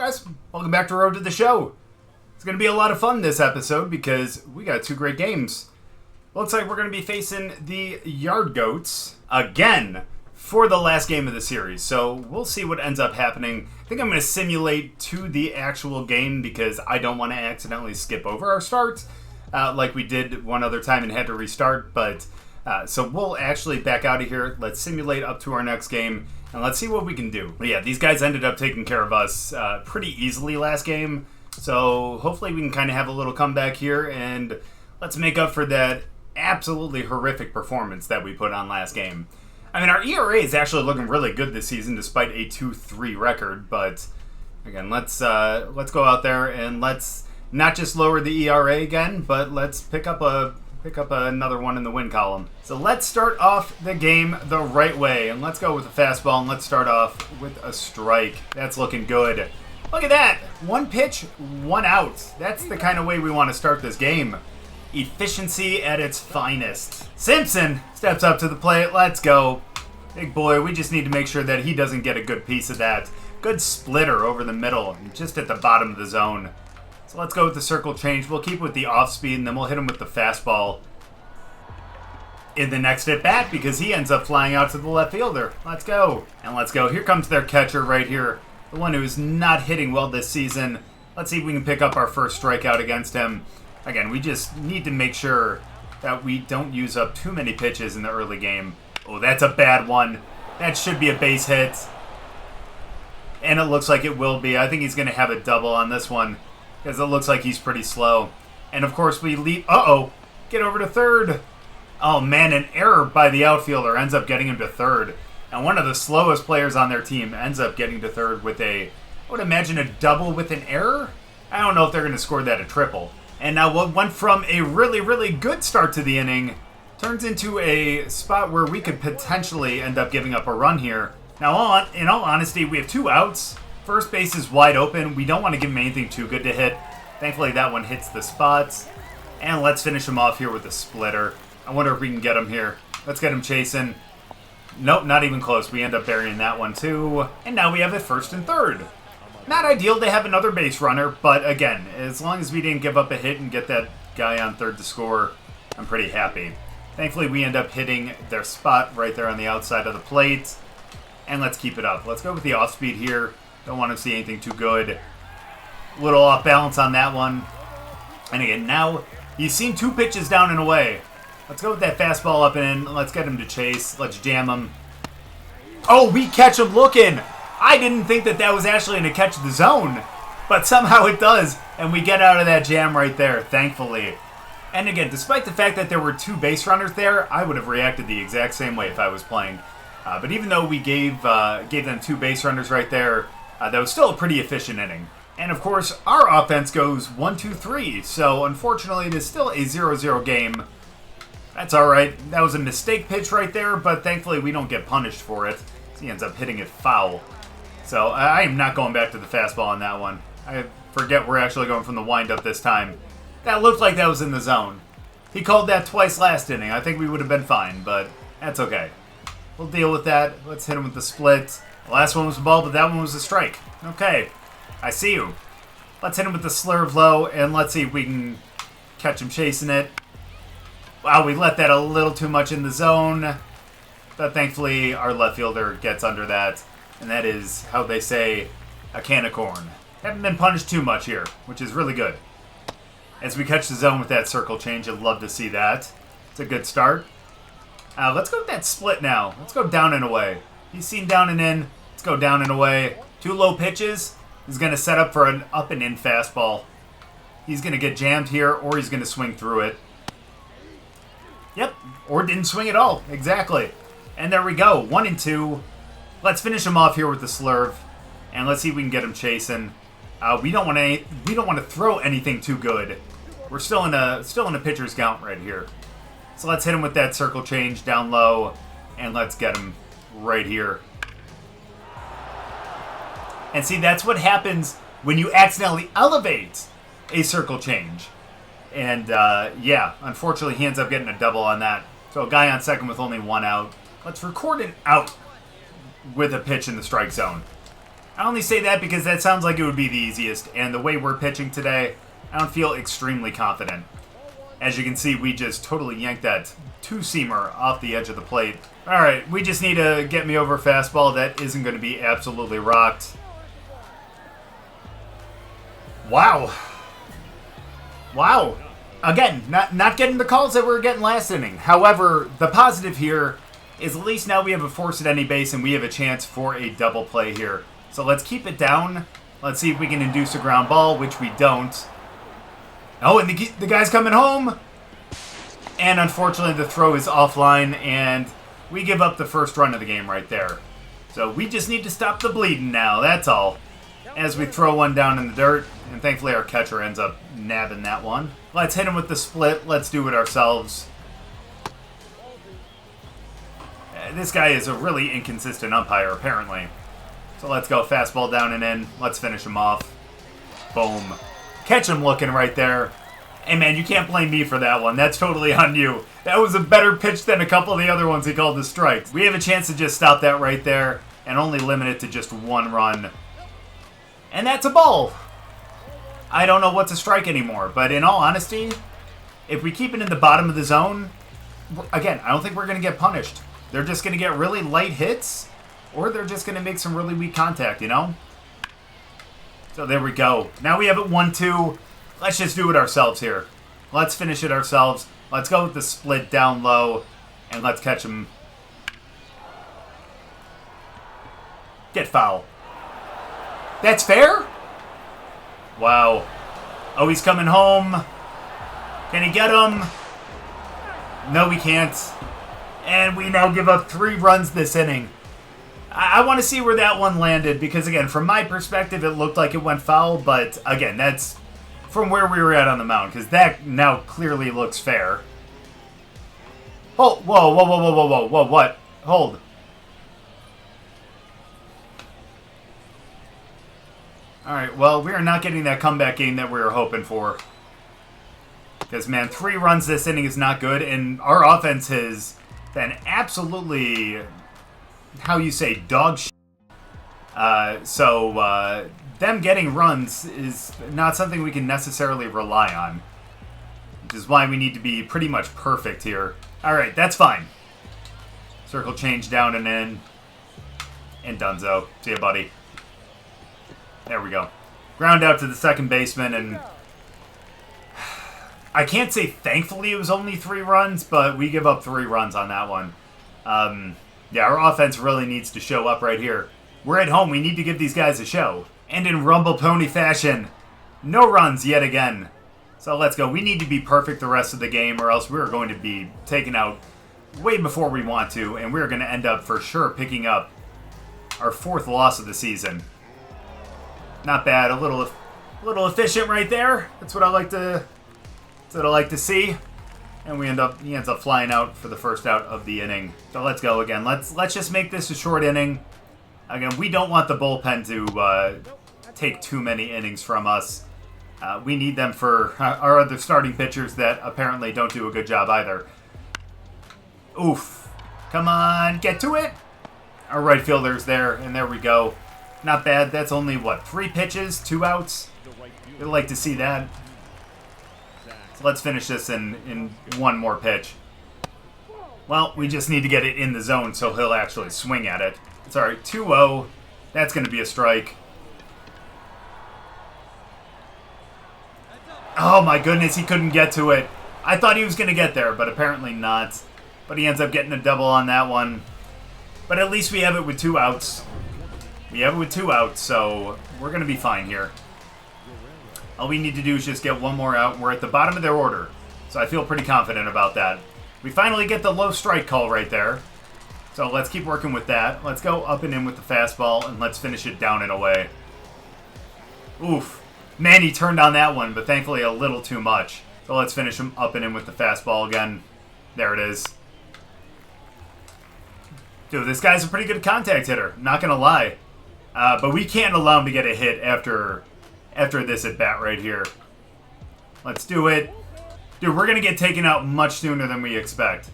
guys? Welcome back to Road to the Show. It's going to be a lot of fun this episode because we got two great games. Looks like we're going to be facing the Yard Goats again for the last game of the series. So we'll see what ends up happening. I think I'm going to simulate to the actual game because I don't want to accidentally skip over our start like we did one other time and had to restart. But so we'll actually back out of here. Let's simulate up to our next game. And let's see what we can do. But yeah, these guys ended up taking care of us pretty easily last game. So hopefully we can kind of have a little comeback here. And let's make up for that absolutely horrific performance that we put on last game. I mean, our ERA is actually looking really good this season despite a 2-3 record. But again, let's go out there and let's not just lower the ERA again, but let's pick up another one in the win column. So let's start off the game the right way. And let's go with a fastball, and let's start off with a strike. That's looking good. Look at that. One pitch, one out. That's the kind of way we want to start this game. Efficiency at its finest. Simpson steps up to the plate. Let's go. Big boy, we just need to make sure that he doesn't get a good piece of that. Good splitter over the middle, just at the bottom of the zone. So let's go with the circle change. We'll keep with the off speed, and then we'll hit him with the fastball in the next at bat because he ends up flying out to the left fielder. Let's go. And let's go. Here comes their catcher right here, the one who's not hitting well this season. Let's see if we can pick up our first strikeout against him. Again, we just need to make sure that we don't use up too many pitches in the early game. Oh, that's a bad one. That should be a base hit. And it looks like it will be. I think he's going to have a double on this one because it looks like he's pretty slow. And, of course, we lead... Uh-oh. Get over to third. Oh, man, an error by the outfielder ends up getting him to third. And one of the slowest players on their team ends up getting to third with I would imagine a double with an error? I don't know if they're going to score that a triple. And now what went from a really, really good start to the inning turns into a spot where we could potentially end up giving up a run here. Now, in all honesty, we have two outs. First base is wide open. We don't want to give him anything too good to hit. Thankfully, that one hits the spots. And let's finish him off here with a splitter. I wonder if we can get him here. Let's get him chasing. Nope, not even close. We end up burying that one too. And now we have it first and third. Not ideal to have another base runner, but again, as long as we didn't give up a hit and get that guy on third to score, I'm pretty happy. Thankfully, we end up hitting their spot right there on the outside of the plate. And let's keep it up. Let's go with the off speed here. Don't want to see anything too good. Little off balance on that one. And again, now he's seen two pitches down and away. Let's go with that fastball up and in. Let's get him to chase. Let's jam him. Oh, we catch him looking. I didn't think that was actually going to catch the zone. But somehow it does. And we get out of that jam right there, thankfully. And again, despite the fact that there were two base runners there, I would have reacted the exact same way if I was playing. But even though we gave them two base runners right there, that was still a pretty efficient inning. And of course, our offense goes 1-2-3. So unfortunately, it is still a 0-0 game. That's all right. That was a mistake pitch right there, but thankfully we don't get punished for it. So he ends up hitting it foul. So I am not going back to the fastball on that one. I forget we're actually going from the windup this time. That looked like that was in the zone. He called that twice last inning. I think we would have been fine, but that's okay. We'll deal with that. Let's hit him with the split. The last one was a ball, but that one was a strike. Okay, I see you. Let's hit him with the slurve low, and let's see if we can catch him chasing it. Wow, we let that a little too much in the zone. But thankfully, our left fielder gets under that. And that is, how they say, a can of corn. Haven't been punished too much here, which is really good. As we catch the zone with that circle change, I'd love to see that. It's a good start. Let's go with that split now. Let's go down and away. He's seen down and in. Let's go down and away. Two low pitches. He's going to set up for an up and in fastball. He's going to get jammed here, or he's going to swing through it. Yep, or didn't swing at all. Exactly. And there we go. 1-2. Let's finish him off here with the slurve, and let's see if we can get him chasing. We don't want to throw anything too good. We're still in a pitcher's count right here. So let's hit him with that circle change down low, and let's get him right here. And see, that's what happens when you accidentally elevate a circle change. And yeah, unfortunately, he ends up getting a double on that. So a guy on second with only one out. Let's record an out with a pitch in the strike zone. I only say that because that sounds like it would be the easiest, and the way we're pitching today, I don't feel extremely confident. As you can see, we just totally yanked that two-seamer off the edge of the plate. Alright, we just need to get me over fastball. That isn't going to be absolutely rocked. Wow. Wow. Again, not getting the calls that we were getting last inning. However, the positive here is at least now we have a force at any base and we have a chance for a double play here. So let's keep it down. Let's see if we can induce a ground ball, which we don't. Oh, and the guy's coming home. And unfortunately, the throw is offline, and we give up the first run of the game right there. So we just need to stop the bleeding now, that's all. As we throw one down in the dirt, and thankfully our catcher ends up nabbing that one. Let's hit him with the split. Let's do it ourselves. This guy is a really inconsistent umpire, apparently. So let's go fastball down and in. Let's finish him off. Boom. Catch him looking right there. Hey, man, you can't blame me for that one. That's totally on you. That was a better pitch than a couple of the other ones he called the strikes. We have a chance to just stop that right there and only limit it to just one run. And that's a ball. I don't know what's a strike anymore, but in all honesty, if we keep it in the bottom of the zone, again, I don't think we're going to get punished. They're just going to get really light hits, or they're just going to make some really weak contact, you know? So there we go. Now we have it 1-2. Let's just do it ourselves here. Let's finish it ourselves. Let's go with the split down low, and let's catch him. Get foul. That's fair? Wow. Oh, he's coming home. Can he get him? No, we can't. And we now give up 3 runs this inning. I want to see where that one landed because, again, from my perspective, it looked like it went foul. But, again, that's from where we were at on the mound because that now clearly looks fair. Oh, whoa, whoa, whoa, whoa, whoa, whoa, whoa, what? Hold. Alright, well, we are not getting that comeback game that we were hoping for. Because, man, 3 runs this inning is not good, and our offense has been absolutely, how you say, dog shit. So, them getting runs is not something we can necessarily rely on. Which is why we need to be pretty much perfect here. Alright, that's fine. Circle change down and in. And donezo. See ya, buddy. There we go. Ground out to the second baseman, and I can't say thankfully it was only 3 runs, but we give up 3 runs on that one. Yeah, our offense really needs to show up right here. We're at home. We need to give these guys a show. And in Rumble Pony fashion, no runs yet again. So let's go. We need to be perfect the rest of the game, or else we're going to be taken out way before we want to, and we're going to end up for sure picking up our 4th loss of the season. Not bad. A little efficient right there. That's what I like to see. And he ends up flying out for the first out of the inning. So let's go again. Let's just make this a short inning. Again, we don't want the bullpen to take too many innings from us. We need them for our other starting pitchers that apparently don't do a good job either. Oof. Come on, get to it. Our right fielder's there, and there we go. Not bad. That's only, what, 3 pitches, 2 outs? We'd like to see that. So let's finish this in 1 more pitch. Well, we just need to get it in the zone so he'll actually swing at it. It's all right, 2-0. That's going to be a strike. Oh, my goodness, he couldn't get to it. I thought he was going to get there, but apparently not. But he ends up getting a double on that one. But at least we have it with 2 outs. We have it with 2 outs, so we're going to be fine here. All we need to do is just get 1 more out. We're at the bottom of their order, so I feel pretty confident about that. We finally get the low strike call right there. So let's keep working with that. Let's go up and in with the fastball, and let's finish it down and away. Oof. Man, he turned on that one, but thankfully a little too much. So let's finish him up and in with the fastball again. There it is. Dude, this guy's a pretty good contact hitter. Not going to lie. But we can't allow him to get a hit after this at-bat right here. Let's do it. Dude, we're going to get taken out much sooner than we expect.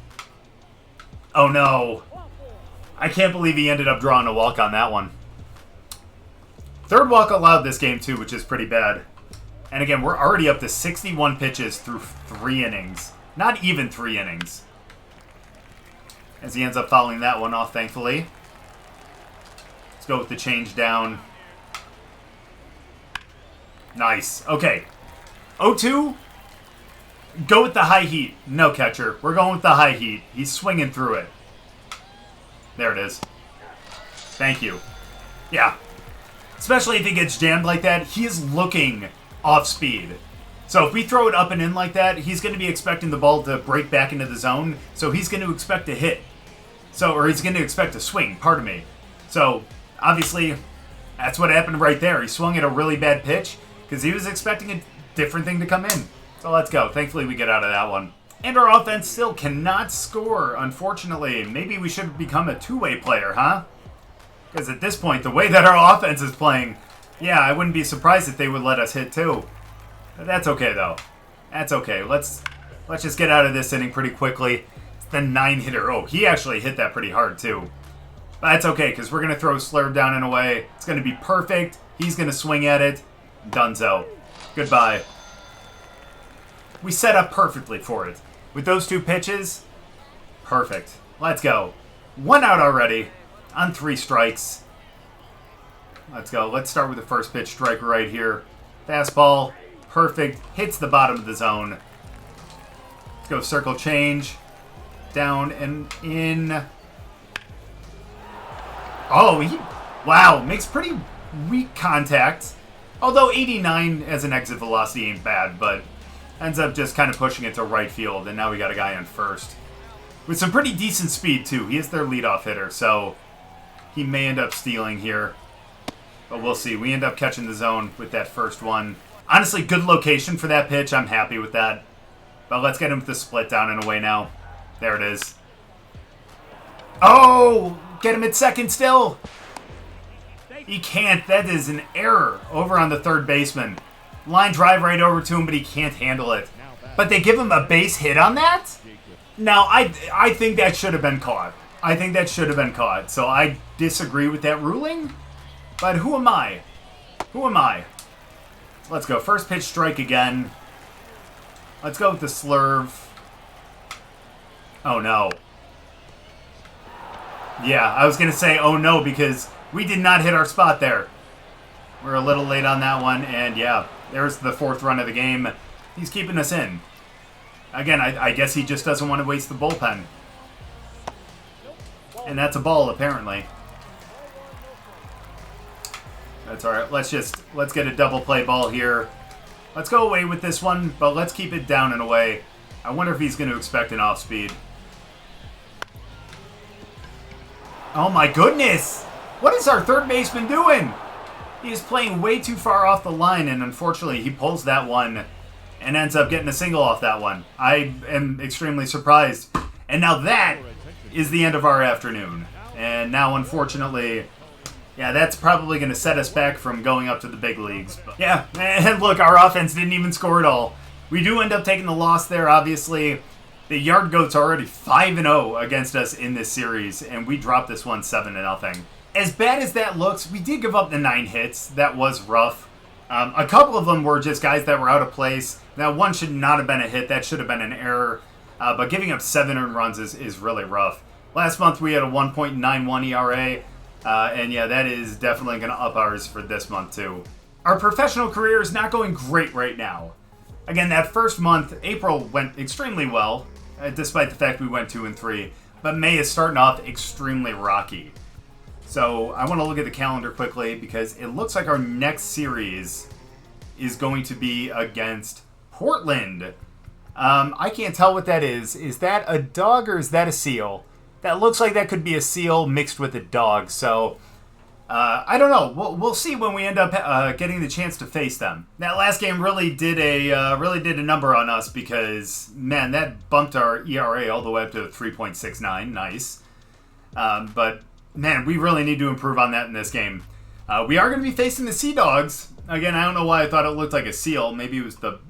Oh, no. I can't believe he ended up drawing a walk on that one. Third walk allowed this game, too, which is pretty bad. And again, we're already up to 61 pitches through 3 innings. Not even 3 innings. As he ends up fouling that one off, thankfully. Let's go with the change down. Nice. Okay. 0-2. Go with the high heat. No, catcher. We're going with the high heat. He's swinging through it. There it is. Thank you. Yeah. Especially if he gets jammed like that, he is looking off speed. So if we throw it up and in like that, he's going to be expecting the ball to break back into the zone. So he's going to expect a hit. Or he's going to expect a swing, pardon me. So, obviously, that's what happened right there. He swung at a really bad pitch because he was expecting a different thing to come in. So let's go. Thankfully, we get out of that one. And our offense still cannot score, unfortunately. Maybe we should become a two-way player, huh? Because at this point, the way that our offense is playing, yeah, I wouldn't be surprised if they would let us hit too. But that's okay, though. That's okay. Let's just get out of this inning pretty quickly. It's the 9-hitter. Oh, he actually hit that pretty hard, too. But that's okay, because we're going to throw Slurve down and away. It's going to be perfect. He's going to swing at it. Dunzo. Goodbye. We set up perfectly for it. With those 2 pitches, perfect. Let's go. 1 out already on 3 strikes. Let's go. Let's start with the first pitch strike right here. Fastball. Perfect. Hits the bottom of the zone. Let's go circle change. Down and in. Oh, wow. Makes pretty weak contact. Although 89 as an exit velocity ain't bad, but ends up just kind of pushing it to right field, and now we got a guy on first. With some pretty decent speed, too. He is their leadoff hitter, so he may end up stealing here. But we'll see. We end up catching the zone with that first one. Honestly, good location for that pitch. I'm happy with that. But let's get him with the split down and away now. There it is. Oh! Get him at second still! He can't. That is an error over on the third baseman. Line drive right over to him, but he can't handle it. But they give him a base hit on that? Now, I think that should have been caught. I think that should have been caught. So I disagree with that ruling. But who am I? Who am I? Let's go. First pitch strike again. Let's go with the Slurve. Oh, no. Yeah, I was going to say, oh, no, because we did not hit our spot there. We're a little late on that one, and yeah, there's the 4th run of the game. He's keeping us in. Again, I guess he just doesn't want to waste the bullpen. And that's a ball, apparently. That's alright. Let's get a double play ball here. Let's go away with this one, but let's keep it down and away. I wonder if he's going to expect an off-speed. Oh my goodness! What is our third baseman doing? He is playing way too far off the line, and unfortunately he pulls that one and ends up getting a single off that one. I am extremely surprised. And now that is the end of our afternoon. And now, unfortunately, yeah, that's probably going to set us back from going up to the big leagues. But yeah, and look, our offense didn't even score at all. We do end up taking the loss there, obviously. The Yard Goats are already 5-0 against us in this series, and we dropped this one 7-0. As bad as that looks, we did give up the 9 hits. That was rough. A couple of them were just guys that were out of place. Now, one should not have been a hit. That should have been an error. But giving up 7 earned runs is really rough. Last month, we had a 1.91 ERA. And yeah, that is definitely going to up ours for this month, too. Our professional career is not going great right now. Again, that first month, April went extremely well, despite the fact we went 2-3. But May is starting off extremely rocky. So I want to look at the calendar quickly because it looks like our next series is going to be against Portland. I can't tell what that is. Is that a dog or is that a seal? That looks like that could be a seal mixed with a dog. So I don't know. We'll see when we end up getting the chance to face them. That last game really did a number on us because, man, that bumped our ERA all the way up to 3.69. Nice. But man, we really need to improve on that in this game. We are going to be facing the Sea Dogs. Again, I don't know why I thought it looked like a seal. Maybe it was the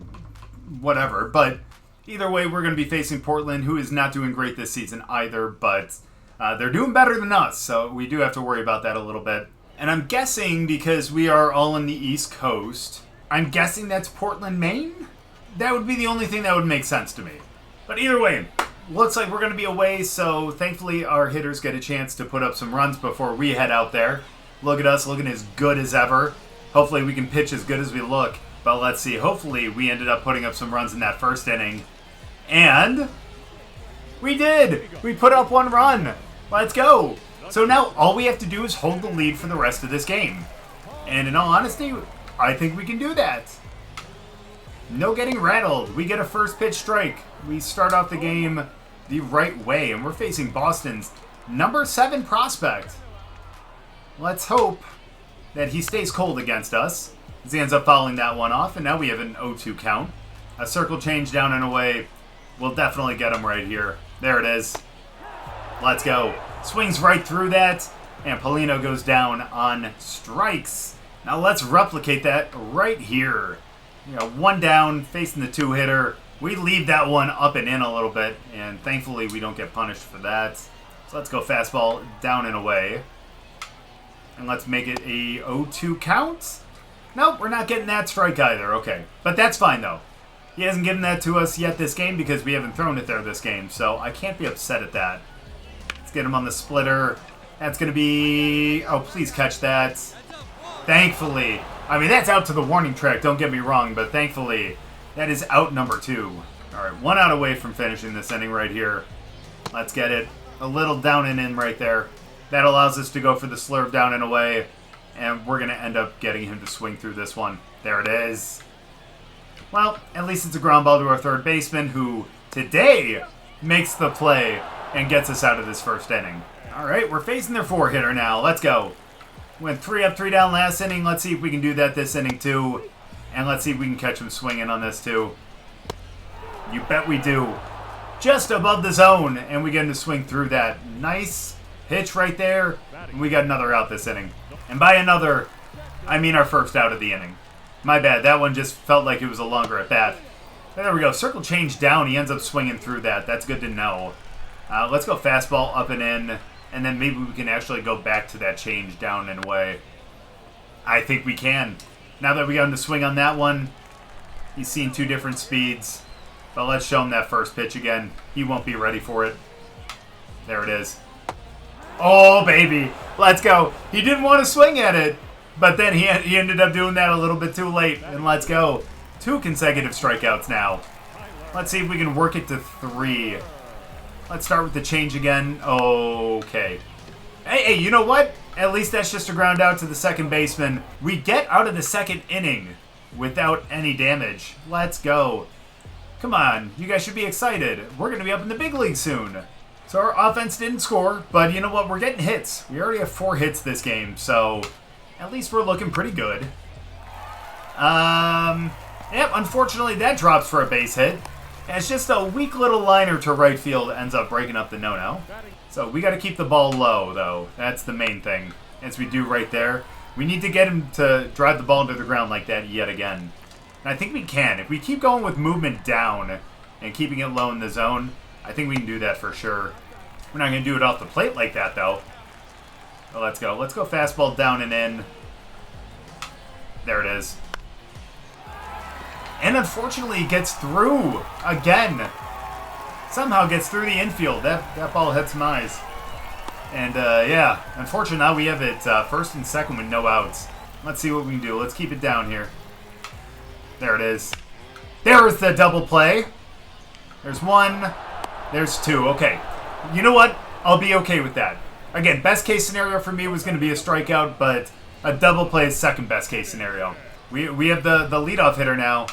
whatever. But either way, we're going to be facing Portland, who is not doing great this season either. But they're doing better than us, so we do have to worry about that a little bit. And I'm guessing because we are all on the East Coast, I'm guessing that's Portland, Maine? That would be the only thing that would make sense to me. But either way, looks like we're going to be away, so thankfully our hitters get a chance to put up some runs before we head out there. Look at us looking as good as ever. Hopefully we can pitch as good as we look. But let's see, hopefully we ended up putting up some runs in that first inning. And we did! We put up 1 run. Let's go! So now all we have to do is hold the lead for the rest of this game. And in all honesty, I think we can do that. No getting rattled. We get a first pitch strike. We start off the game the right way, and we're facing Boston's number 7 prospect. Let's hope that he stays cold against us, as he ends up fouling that one off, and now we have an 0-2 count. A circle change down and away. We'll definitely get him right here. There it is. Let's go. Swings right through that, and Polino goes down on strikes. Now let's replicate that right here. 1 down, facing the 2-hitter. We leave that one up and in a little bit, and thankfully we don't get punished for that. So let's go fastball down and away. And let's make it a 0-2 count. Nope, we're not getting that strike either. Okay, but that's fine though. He hasn't given that to us yet this game because we haven't thrown it there this game, so I can't be upset at that. Let's get him on the splitter. That's going to be... Oh, please catch that. Thankfully. I mean, that's out to the warning track, don't get me wrong, but thankfully, that is out number 2. All right, 1 out away from finishing this inning right here. Let's get it. A little down and in right there. That allows us to go for the slurve down and away, and we're going to end up getting him to swing through this one. There it is. Well, at least it's a ground ball to our third baseman, who today makes the play and gets us out of this first inning. All right, we're facing their 4-hitter now. Let's go. Went 3 up, 3 down last inning. Let's see if we can do that this inning too. And let's see if we can catch him swinging on this too. You bet we do. Just above the zone, and we get him to swing through that. Nice pitch right there. And we got another out this inning. And by another, I mean our first out of the inning. My bad. That one just felt like it was a longer at bat. There we go. Circle change down. He ends up swinging through that. That's good to know. Let's go fastball up and in. And then maybe we can actually go back to that change down and away. I think we can. Now that we got him to swing on that one, he's seen 2 different speeds. But let's show him that first pitch again. He won't be ready for it. There it is. Oh, baby. Let's go. He didn't want to swing at it. But then he ended up doing that a little bit too late. And let's go. 2 consecutive strikeouts now. Let's see if we can work it to 3. Let's start with the change again. Okay. Hey, you know what? At least that's just a ground out to the second baseman. We get out of the second inning without any damage. Let's go. Come on. You guys should be excited. We're going to be up in the big league soon. So our offense didn't score, but you know what? We're getting hits. We already have 4 hits this game, so at least we're looking pretty good. Yep, unfortunately that drops for a base hit. And it's just a weak little liner to right field ends up breaking up the no-no. So we got to keep the ball low, though. That's the main thing, as we do right there. We need to get him to drive the ball into the ground like that yet again. And I think we can. If we keep going with movement down and keeping it low in the zone, I think we can do that for sure. We're not going to do it off the plate like that, though. Well, let's go. Let's go fastball down and in. There it is. And unfortunately, it gets through again. Somehow gets through the infield. That ball hits some eyes. And, yeah, unfortunately, now we have it first and second with no outs. Let's see what we can do. Let's keep it down here. There it is. There's the double play. There's 1. There's 2. Okay. You know what? I'll be okay with that. Again, best case scenario for me was going to be a strikeout, but a double play is second best case scenario. We have the leadoff hitter now.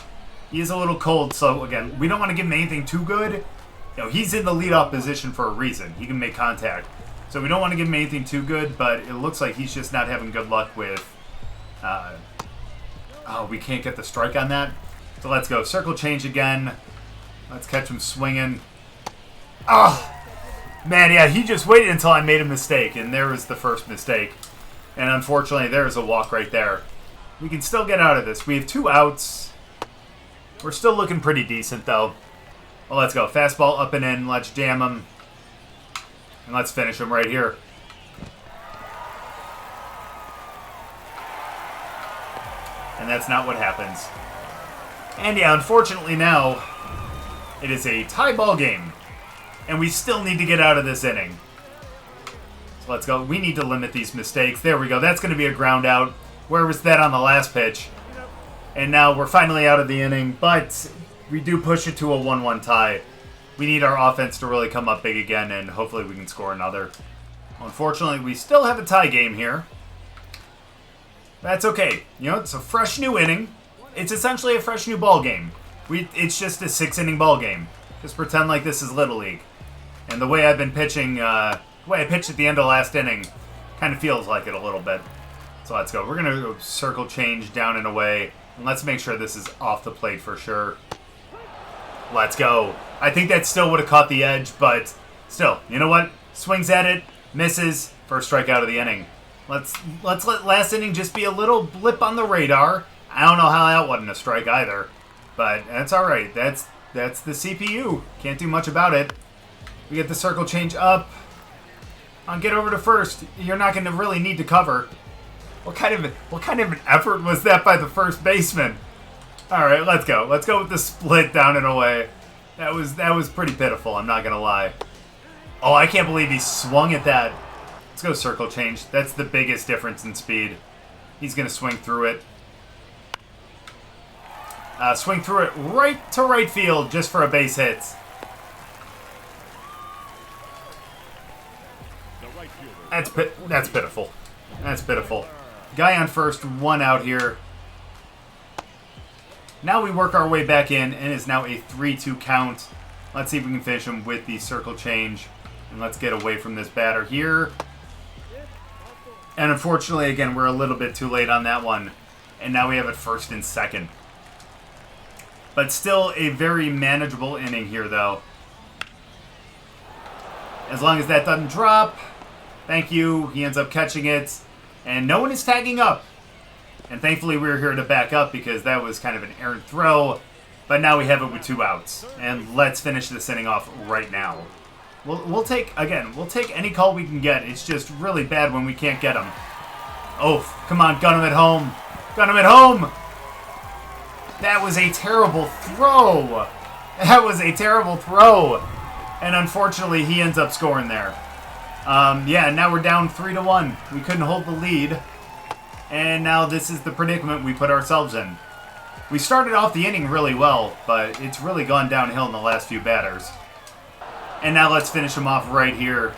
He is a little cold, so again, we don't want to give him anything too good. You know, he's in the leadoff position for a reason. He can make contact. So we don't want to give him anything too good, but it looks like he's just not having good luck with... oh, we can't get the strike on that. So let's go. Circle change again. Let's catch him swinging. Oh! Man, yeah, he just waited until I made a mistake, and there was the first mistake. And unfortunately, there's a walk right there. We can still get out of this. We have 2 outs. We're still looking pretty decent, though. Well, let's go. Fastball up and in. Let's jam him. And let's finish him right here. And that's not what happens. And yeah, unfortunately now, it is a tie ball game. And we still need to get out of this inning. So let's go. We need to limit these mistakes. There we go. That's going to be a ground out. Where was that on the last pitch? And now we're finally out of the inning, but we do push it to a 1-1 tie. We need our offense to really come up big again, and hopefully we can score another. Unfortunately, we still have a tie game here. That's okay. You know, it's a fresh new inning. It's essentially a fresh new ball game. It's just a 6-inning ball game. Just pretend like this is Little League. And the way I've been pitching, the way I pitched at the end of last inning, kind of feels like it a little bit. So let's go. We're going to go circle change down and away. And let's make sure this is off the plate for sure. Let's go. I think that still would have caught the edge, but still, you know what? Swings at it, misses, first strikeout of the inning. Let's let last inning just be a little blip on the radar. I don't know how that wasn't a strike either, but that's all right. That's the CPU. Can't do much about it. We get the circle change up. I'll get over to first. You're not going to really need to cover. What kind of an effort was that by the first baseman? All right, let's go. Let's go with the split down and away. That was pretty pitiful, I'm not going to lie. Oh, I can't believe he swung at that. Let's go circle change. That's the biggest difference in speed. He's going to swing through it. Swing through it right to right field just for a base hit. That's pitiful. That's pitiful. Guy on first, 1 out here. Now we work our way back in, and it's now a 3-2 count. Let's see if we can finish him with the circle change. And let's get away from this batter here. And unfortunately, again, we're a little bit too late on that one. And now we have it first and second. But still a very manageable inning here, though. As long as that doesn't drop. Thank you. He ends up catching it. And no one is tagging up. And thankfully we were here to back up because that was kind of an errant throw. But now we have it with 2 outs. And let's finish this inning off right now. We'll take any call we can get. It's just really bad when we can't get them. Oh, come on, gun him at home. Gun him at home. That was a terrible throw. That was a terrible throw. And unfortunately, he ends up scoring there. Yeah, now we're down 3-1. We couldn't hold the lead. And now this is the predicament we put ourselves in. We started off the inning really well, but it's really gone downhill in the last few batters. And now let's finish him off right here.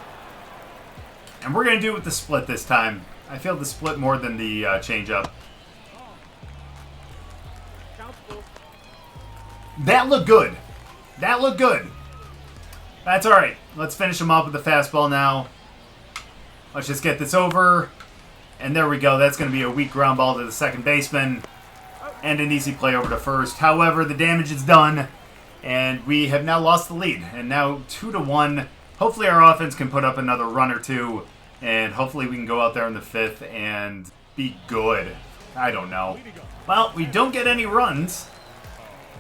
And we're going to do it with the split this time. I feel the split more than the changeup. That looked good. That looked good. That's all right. Let's finish him off with the fastball now. Let's just get this over. And there we go. That's going to be a weak ground ball to the second baseman. And an easy play over to first. However, the damage is done. And we have now lost the lead. And now 2-1. Hopefully our offense can put up another run or two. And hopefully we can go out there in the 5th and be good. I don't know. Well, we don't get any runs.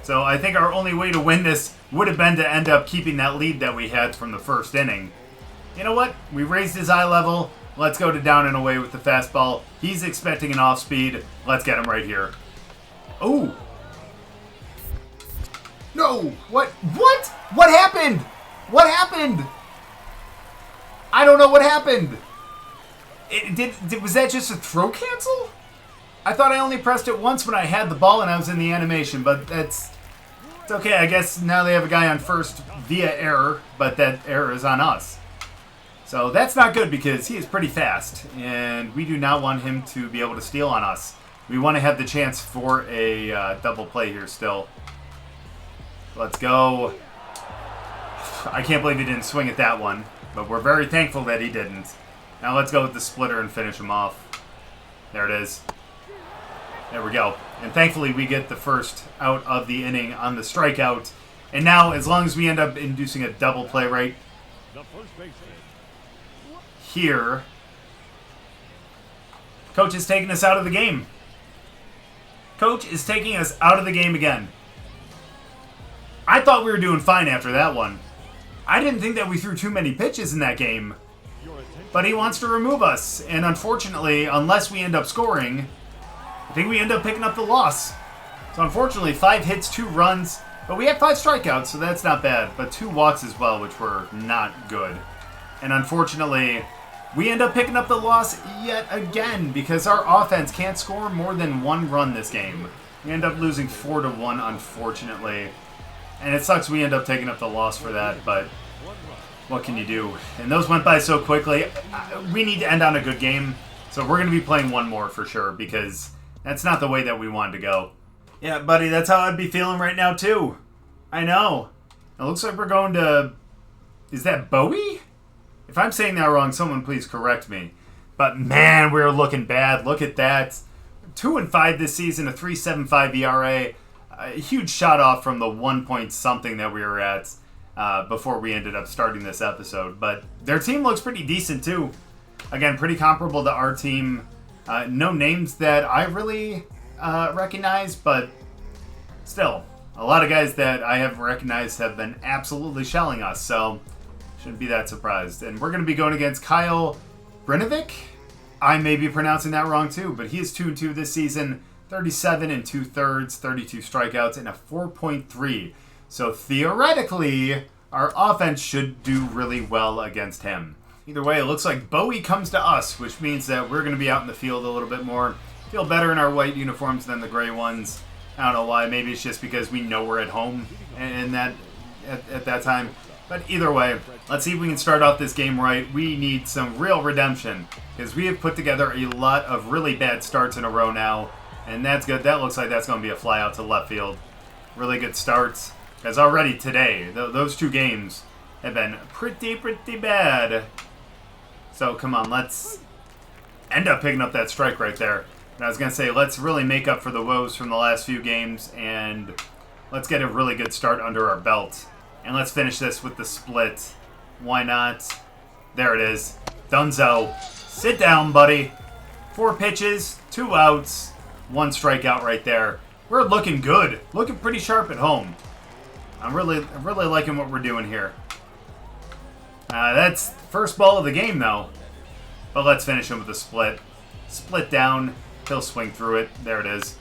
So I think our only way to win this would have been to end up keeping that lead that we had from the first inning. You know what? We raised his eye level. Let's go to down and away with the fastball. He's expecting an off speed. Let's get him right here. Oh. No. What? What? What happened? What happened? I don't know what happened. Was that just a throw cancel? I thought I only pressed it once when I had the ball and I was in the animation, but it's okay. I guess now they have a guy on first via error, but that error is on us. So that's not good because he is pretty fast, and we do not want him to be able to steal on us. We want to have the chance for a double play here still. Let's go. I can't believe he didn't swing at that one, but we're very thankful that he didn't. Now let's go with the splitter and finish him off. There it is. There we go. And thankfully we get the first out of the inning on the strikeout. And now, as long as we end up inducing a double play right here, Coach is taking us out of the game. Coach is taking us out of the game again. I thought we were doing fine after that one. I didn't think that we threw too many pitches in that game. But he wants to remove us. And unfortunately, unless we end up scoring, I think we end up picking up the loss. So unfortunately, 5 hits, 2 runs, but we had 5 strikeouts, so that's not bad. But 2 walks as well, which were not good. And unfortunately, we end up picking up the loss yet again because our offense can't score more than 1 run this game. We end up losing 4-1, unfortunately. And it sucks we end up taking up the loss for that, but what can you do? And those went by so quickly. We need to end on a good game, so we're going to be playing one more for sure because that's not the way that we wanted to go. Yeah, buddy, that's how I'd be feeling right now, too. I know. It looks like we're going to... Is that Bowie? If I'm saying that wrong, someone please correct me. But, man, we're looking bad. Look at that. 2-5 this season, a 3.75 ERA. A huge shot off from the 1 point something that we were at before we ended up starting this episode. But their team looks pretty decent, too. Again, pretty comparable to our team. No names that I really... recognize, but still, a lot of guys that I have recognized have been absolutely shelling us, so shouldn't be that surprised. And we're going to be going against Kyle Brinovic. I may be pronouncing that wrong too, but he is 2-2 this season, 37 2/3, 32 strikeouts, and a 4.3. So theoretically, our offense should do really well against him. Either way, it looks like Bowie comes to us, which means that we're going to be out in the field a little bit more. Feel better in our white uniforms than the gray ones. I don't know why. Maybe it's just because we know we're at home and that at that time. But either way, let's see if we can start off this game right. We need some real redemption because we have put together a lot of really bad starts in a row now. And that's good. That looks like that's going to be a fly out to left field. Really good starts. Because already today, those 2 games have been pretty bad. So come on, let's end up picking up that strike right there. And I was going to say, let's really make up for the woes from the last few games, and let's get a really good start under our belt. And let's finish this with the split. Why not? There it is. Dunzo. Sit down, buddy. 4 pitches, 2 outs, 1 strikeout right there. We're looking good. Looking pretty sharp at home. I'm really liking what we're doing here. That's first ball of the game, though. But let's finish him with a split. Split down. He'll swing through it. There it is.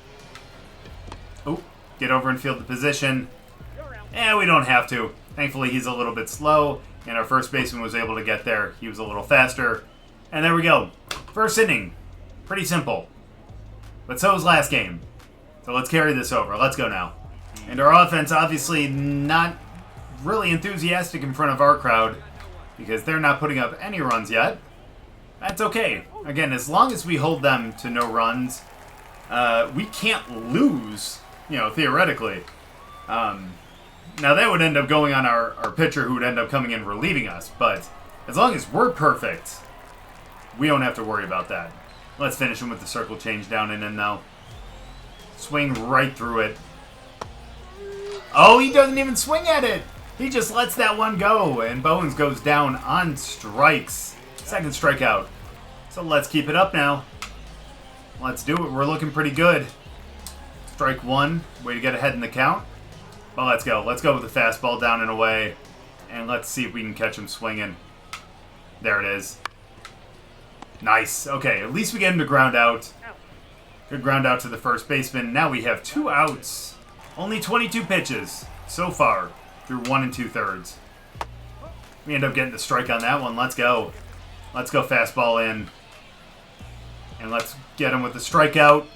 Oop. Get over and field the position. We don't have to. Thankfully, he's a little bit slow, and our first baseman was able to get there. He was a little faster. And there we go. First inning. Pretty simple. But so was last game. So let's carry this over. Let's go now. And our offense, obviously not really enthusiastic in front of our crowd because they're not putting up any runs yet. That's okay. Again, as long as we hold them to no runs, we can't lose, theoretically. Now, that would end up going on our pitcher who would end up coming in relieving us. But as long as we're perfect, we don't have to worry about that. Let's finish him with the circle change down and in, though. Swing right through it. Oh, he doesn't even swing at it. He just lets that one go. And Bowens goes down on strikes. Second strikeout. So let's keep it up now. Let's do it. We're looking pretty good. Strike 1. Way to get ahead in the count. Well, let's go. Let's go with the fastball down and away. And let's see if we can catch him swinging. There it is. Nice. Okay, at least we get him to ground out. Good ground out to the first baseman. Now we have 2 outs. Only 22 pitches so far through 1 2/3. We end up getting the strike on that one. Let's go. Let's go fastball in. And let's get him with the strikeout.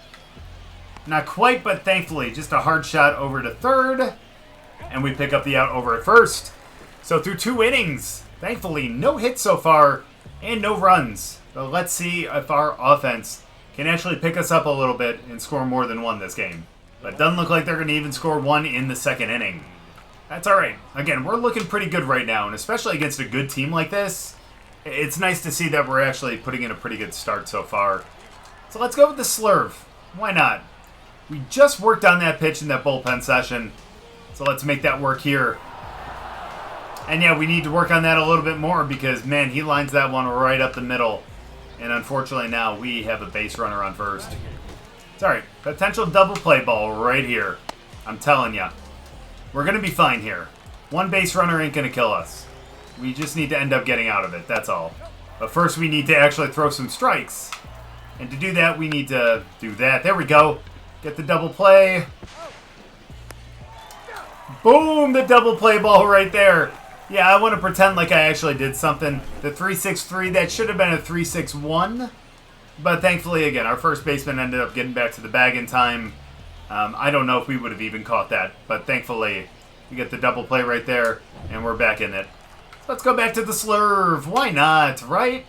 Not quite, but thankfully, just a hard shot over to third. And we pick up the out over at first. So through 2 innings, thankfully, no hits so far and no runs. But let's see if our offense can actually pick us up a little bit and score more than 1 this game. But it doesn't look like they're going to even score 1 in the second inning. That's all right. Again, we're looking pretty good right now, and especially against a good team like this, it's nice to see that we're actually putting in a pretty good start so far. So let's go with the slurve. Why not? We just worked on that pitch in that bullpen session, so let's make that work here. And yeah, we need to work on that a little bit more because, man, he lines that one right up the middle. And unfortunately now we have a base runner on first. It's alright. Potential double play ball right here. I'm telling ya. We're going to be fine here. 1 base runner ain't going to kill us. We just need to end up getting out of it. That's all. But first we need to actually throw some strikes. And to do that, we need to do that. There we go. Get the double play. Boom! The double play ball right there. Yeah, I want to pretend like I actually did something. The 3-6-3, that should have been a 3-6-1. But thankfully, again, our first baseman ended up getting back to the bag in time. I don't know if we would have even caught that. But thankfully, we get the double play right there, and we're back in it. Let's go back to the slurve. Why not, right?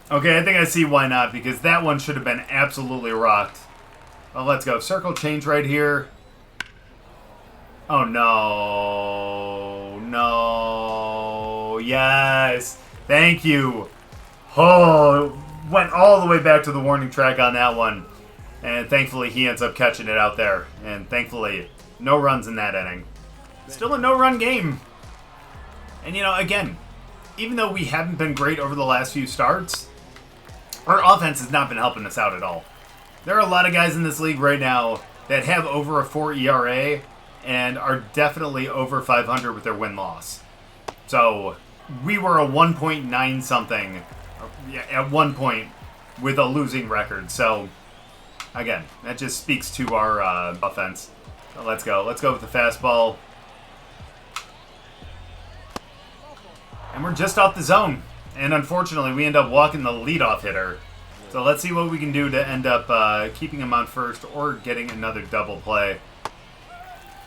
Okay, I think I see why not, because that one should have been absolutely rocked. Well, let's go. Circle change right here. Oh, no. No. Yes. Thank you. Oh, went all the way back to the warning track on that one. And thankfully, he ends up catching it out there. And thankfully, no runs in that inning. Still a no-run game. And, you know, again, even though we haven't been great over the last few starts, our offense has not been helping us out at all. There are a lot of guys in this league right now that have over a 4 ERA and are definitely over 500 with their win-loss. So, we were a 1.9 something at one point with a losing record. So, again, that just speaks to our offense. So let's go. Let's go with the fastball. And we're just off the zone. And unfortunately, we end up walking the leadoff hitter. So let's see what we can do to end up keeping him on first or getting another double play.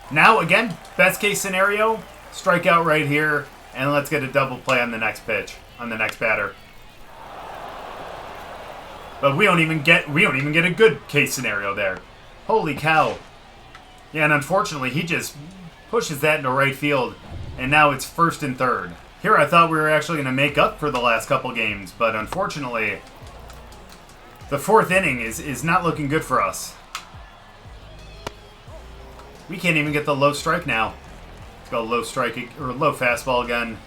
Now, again, best case scenario, strikeout right here. And let's get a double play on the next pitch, on the next batter. But we don't even get a good case scenario there. Holy cow. Yeah, and unfortunately, he just pushes that into right field. And now it's first and third. Here I thought we were actually going to make up for the last couple games, but unfortunately, the fourth inning is not looking good for us. We can't even get the low strike now. Let's go low strike, or low fastball again.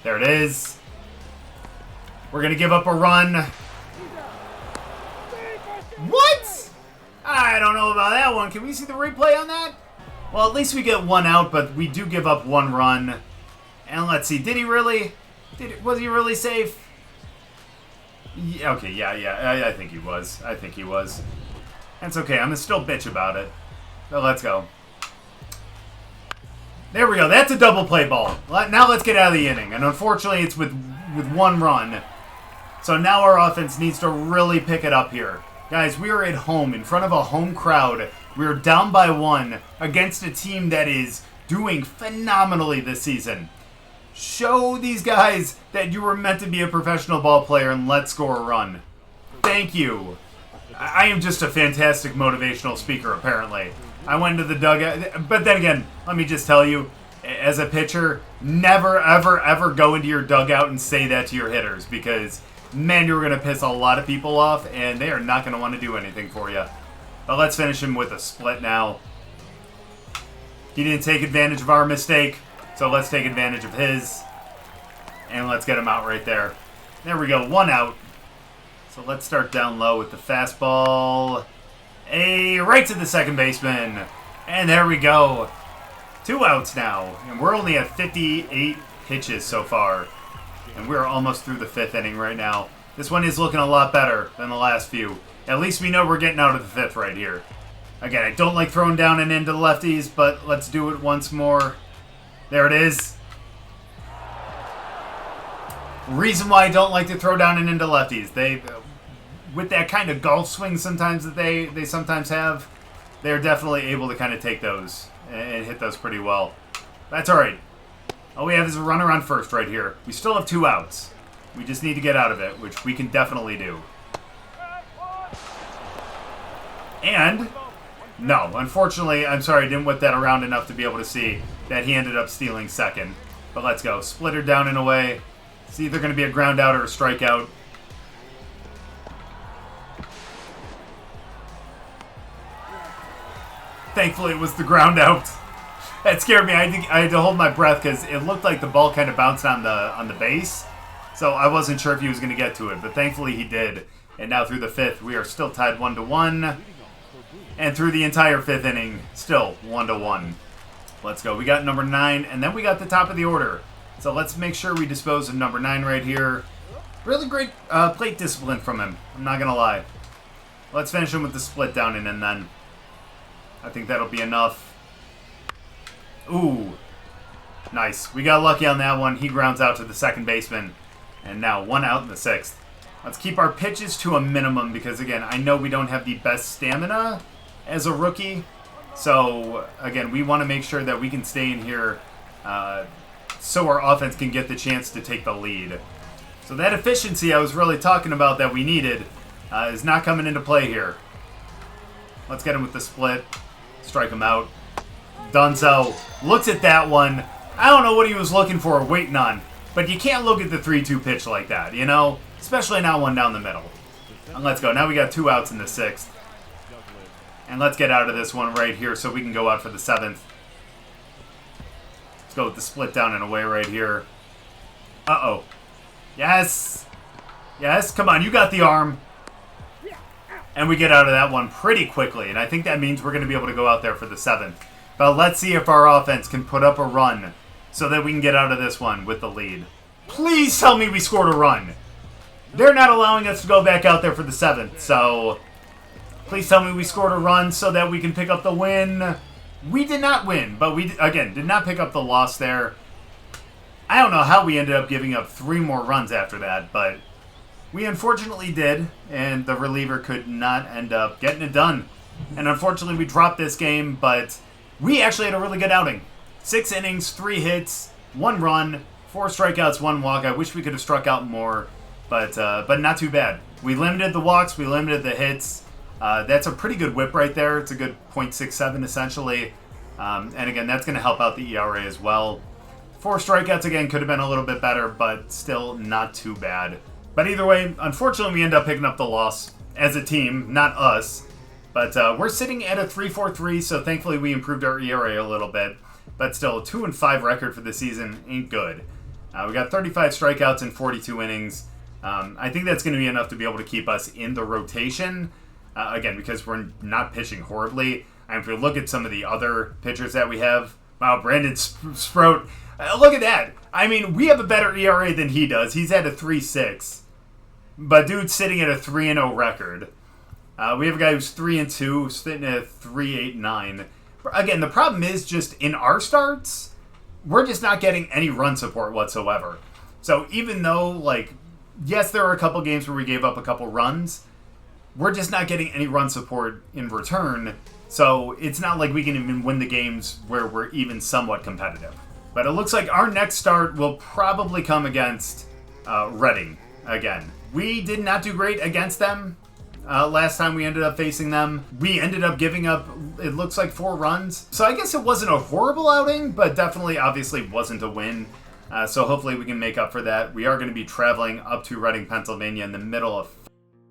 There it is. We're going to give up a run. What? I don't know about that one. Can we see the replay on that? Well, at least we get one out, but we do give up one run. And let's see, did he really? Was he really safe? Yeah, okay, yeah, I think he was. I think he was. That's okay, I'm gonna still bitch about it. So let's go. There we go, that's a double play ball. Now let's get out of the inning. And unfortunately, it's with one run. So now our offense needs to really pick it up here. Guys, we are at home, in front of a home crowd. We are down by one against a team that is doing phenomenally this season. Show these guys that you were meant to be a professional ball player and let's score a run. Thank you. I am just a fantastic motivational speaker, apparently. I went to the dugout, but then again, let me just tell you, as a pitcher, never, ever, ever go into your dugout and say that to your hitters, because, man, you're going to piss a lot of people off, and they are not going to want to do anything for you. But let's finish him with a split now. He didn't take advantage of our mistake. So let's take advantage of his, and let's get him out right there. There we go, one out. So let's start down low with the fastball. Right to the second baseman. And there we go. 2 outs now, and we're only at 58 pitches so far. And we're almost through the 5th inning right now. This one is looking a lot better than the last few. At least we know we're getting out of the 5th right here. Again, I don't like throwing down and into the lefties, but let's do it once more. There it is. Reason why I don't like to throw down and into lefties. They, with that kind of golf swing sometimes that they sometimes have, they're definitely able to kind of take those and hit those pretty well. That's all right. All we have is a runner on first right here. We still have 2 outs. We just need to get out of it, which we can definitely do. And, no, unfortunately, I'm sorry, I didn't whip that around enough to be able to see that he ended up stealing second. But let's go. Splitter down and away. It's either going to be a ground out or a strikeout. Thankfully, it was the ground out. That scared me. I had to hold my breath because it looked like the ball kind of bounced on the base. So I wasn't sure if he was going to get to it. But thankfully, he did. And now through the 5th, we are still tied 1-1. And through the entire 5th inning, still 1-1. Let's go. We got number 9, and then we got the top of the order. So let's make sure we dispose of number 9 right here. Really great plate discipline from him. I'm not going to lie. Let's finish him with the split down and then. I think that'll be enough. Ooh. Nice. We got lucky on that one. He grounds out to the second baseman. And now 1 out in the 6th. Let's keep our pitches to a minimum because, again, I know we don't have the best stamina as a rookie. So, again, we want to make sure that we can stay in here so our offense can get the chance to take the lead. So that efficiency I was really talking about that we needed is not coming into play here. Let's get him with the split. Strike him out. Dunzo looks at that one. I don't know what he was looking for or waiting on, but you can't look at the 3-2 pitch like that, you know? Especially not one down the middle. And let's go. Now we got 2 outs in the 6th. And let's get out of this one right here so we can go out for the 7th. Let's go with the split down and away right here. Uh-oh. Yes. Yes. Come on. You got the arm. And we get out of that one pretty quickly. And I think that means we're going to be able to go out there for the 7th. But let's see if our offense can put up a run so that we can get out of this one with the lead. Please tell me we scored a run. They're not allowing us to go back out there for the 7th. So please tell me we scored a run so that we can pick up the win. We did not win, but we, again, did not pick up the loss there. I don't know how we ended up giving up 3 more runs after that, but we unfortunately did, and the reliever could not end up getting it done. And unfortunately, we dropped this game, but we actually had a really good outing. 6 innings, 3 hits, 1 run, 4 strikeouts, 1 walk. I wish we could have struck out more, but not too bad. We limited the walks, we limited the hits. That's a pretty good whip right there. It's a good .67 essentially. And again, that's going to help out the ERA as well. 4 strikeouts again could have been a little bit better, but still not too bad. But either way, unfortunately, we end up picking up the loss as a team, not us. But we're sitting at a 3.43, so thankfully we improved our ERA a little bit. But still, a 2-5 record for the season ain't good. We got 35 strikeouts in 42 innings. I think that's going to be enough to be able to keep us in the rotation. Again, because we're not pitching horribly. And if we look at some of the other pitchers that we have, wow, Brandon Sproat, look at that. I mean, we have a better ERA than he does. He's at a 3.6. But dude's sitting at a 3-0 record. We have a guy who's 3-2, sitting at a 3.89. Again, the problem is just in our starts, we're just not getting any run support whatsoever. So even though, like, yes, there are a couple games where we gave up a couple runs, we're just not getting any run support in return. So it's not like we can even win the games where we're even somewhat competitive. But it looks like our next start will probably come against Reading again. We did not do great against them last time we ended up facing them. We ended up giving up, it looks like, 4 runs. So I guess it wasn't a horrible outing, but definitely, obviously, wasn't a win. So hopefully we can make up for that. We are going to be traveling up to Reading, Pennsylvania in the middle of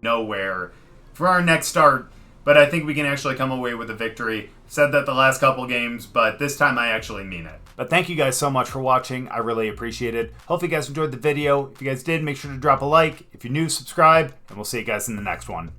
nowhere for our next start. But I think we can actually come away with a victory. Said that the last couple games, but this time I actually mean it. But thank you guys so much for watching. I really appreciate it. Hopefully you guys enjoyed the video. If you guys did, make sure to drop a like. If you're new, subscribe, and we'll see you guys in the next one.